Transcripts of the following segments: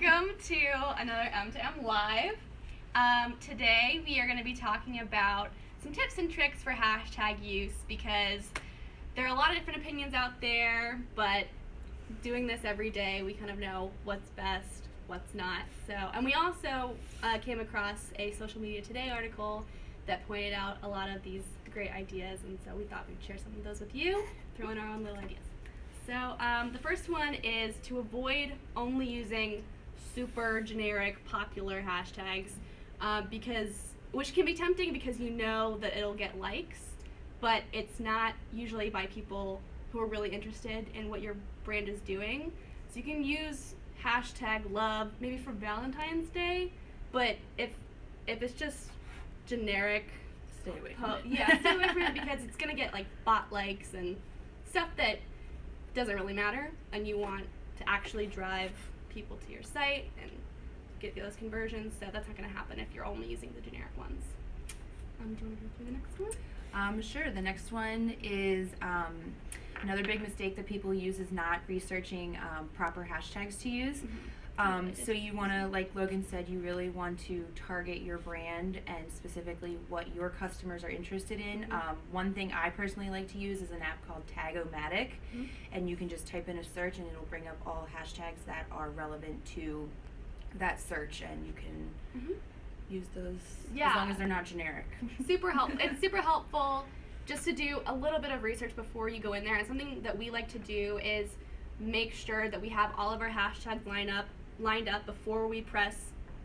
Welcome to another M2M Live. Today we are going to be talking about some tips and tricks for hashtag use because there are a lot of different opinions out there, but doing this every day we kind of know what's best, what's not. And we also came across a Social Media Today article that pointed out a lot of these great ideas, and so we thought we'd share some of those with you, throw in our own little ideas. So the first one is to avoid only using super generic popular hashtags which can be tempting because you know that it'll get likes, but it's not usually by people who are really interested in what your brand is doing. So you can use hashtag love maybe for Valentine's Day, but if it's just generic, stay away from it. Yeah, stay away from it because it's gonna get like bot likes and stuff that doesn't really matter, and you want to actually drive people to your site and get those conversions, so that's not going to happen if you're only using the generic ones. Do you want to go through the next one? Sure. The next one is another big mistake that people use is not researching proper hashtags to use. So you want to, like Logan said, you really want to target your brand and specifically what your customers are interested in. One thing I personally like to use is an app called Tag-O-Matic, and you can just type in a search and it'll bring up all hashtags that are relevant to that search, and you can use those as long as they're not generic. Super helpful. It's super helpful just to do a little bit of research before you go in there, and something that we like to do is make sure that we have all of our hashtags lined up before we press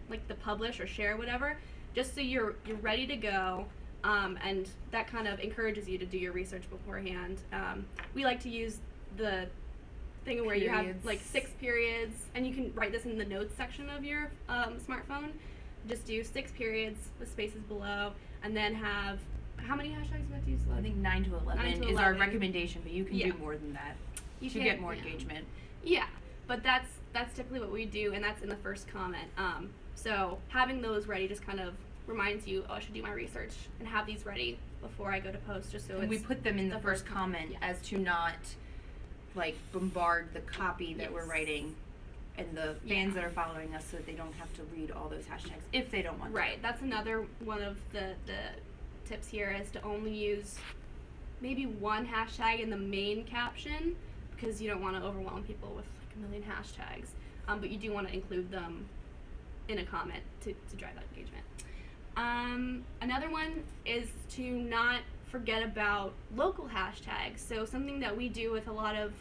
like the publish or share, whatever, just so you're ready to go, and that kind of encourages you to do your research beforehand. We like to use the thing where you have like 6 periods, and you can write this in the notes section of your smartphone. Just do 6 periods with spaces below, and then have, how many hashtags do you have to use? I think 9 to 11 is our recommendation, but you can do more than that to get more engagement. Yeah, but that's typically what we do, and that's in the first comment. So having those ready just kind of reminds you, oh, I should do my research and have these ready before I go to post, just so we put them in the first comment as to not like bombard the copy that we're writing and the fans that are following us, so that they don't have to read all those hashtags if they don't want to. Right, that's another one of the tips here, is to only use maybe one hashtag in the main caption, because you don't want to overwhelm people with like a million hashtags, but you do want to include them in a comment to drive that engagement. Another one is to not forget about local hashtags. So something that we do with a lot of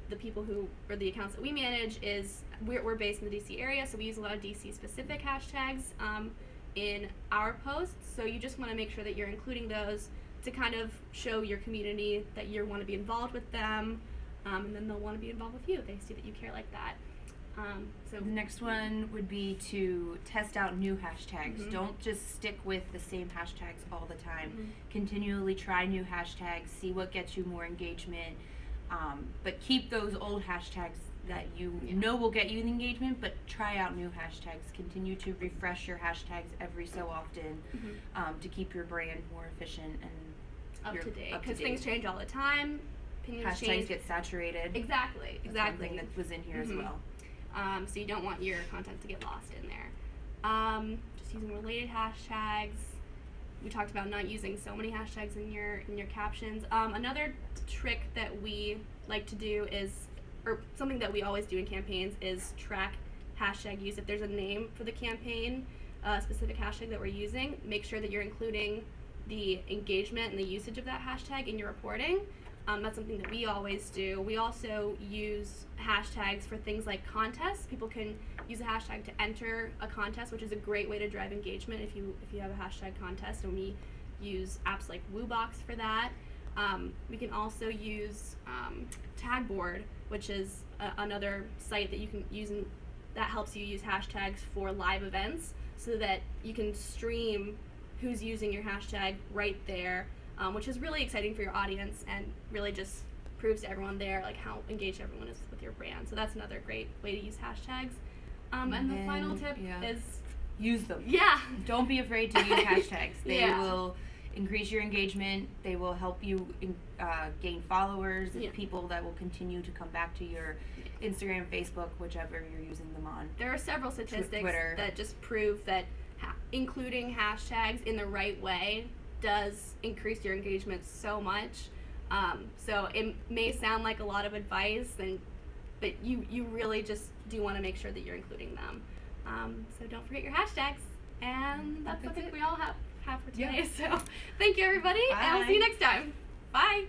the people or the accounts that we manage is we're based in the DC area, so we use a lot of DC specific hashtags in our posts. So you just want to make sure that you're including those to kind of show your community that you want to be involved with them, and then they'll want to be involved with you if they see that you care like that. So the next one would be to test out new hashtags. Don't just stick with the same hashtags all the time. Continually try new hashtags, see what gets you more engagement, but keep those old hashtags that you know will get you the engagement, but try out new hashtags. Continue to refresh your hashtags every so often to keep your brand more efficient and up to date, because things change all the time. Hashtags get saturated. Exactly. That's something that was in here as well. So you don't want your content to get lost in there. Just using related hashtags. We talked about not using so many hashtags in your captions. Another trick that we like to do or something that we always do in campaigns, is track hashtag use. If there's a name for the campaign, a specific hashtag that we're using, make sure that you're including the engagement and the usage of that hashtag in your reporting. That's something that we always do. We also use hashtags for things like contests. People can use a hashtag to enter a contest, which is a great way to drive engagement if you have a hashtag contest, and we use apps like WooBox for that. We can also use Tagboard, which is another site that you can use, that helps you use hashtags for live events, so that you can stream who's using your hashtag right there, which is really exciting for your audience and really just proves to everyone there like how engaged everyone is with your brand. So that's another great way to use hashtags. And the final tip is use them. Yeah. Don't be afraid to use hashtags. They will increase your engagement. They will help you gain followers, Yeah. people that will continue to come back to your Instagram, Facebook, whichever you're using them on. There are several statistics Twitter. that just prove that including hashtags in the right way does increase your engagement so much. So it may sound like a lot of advice, but you really just do want to make sure that you're including them. So don't forget your hashtags. And that's what I think we all have for today. Yeah. So thank you, everybody, and we'll see you Bye. next time. Bye.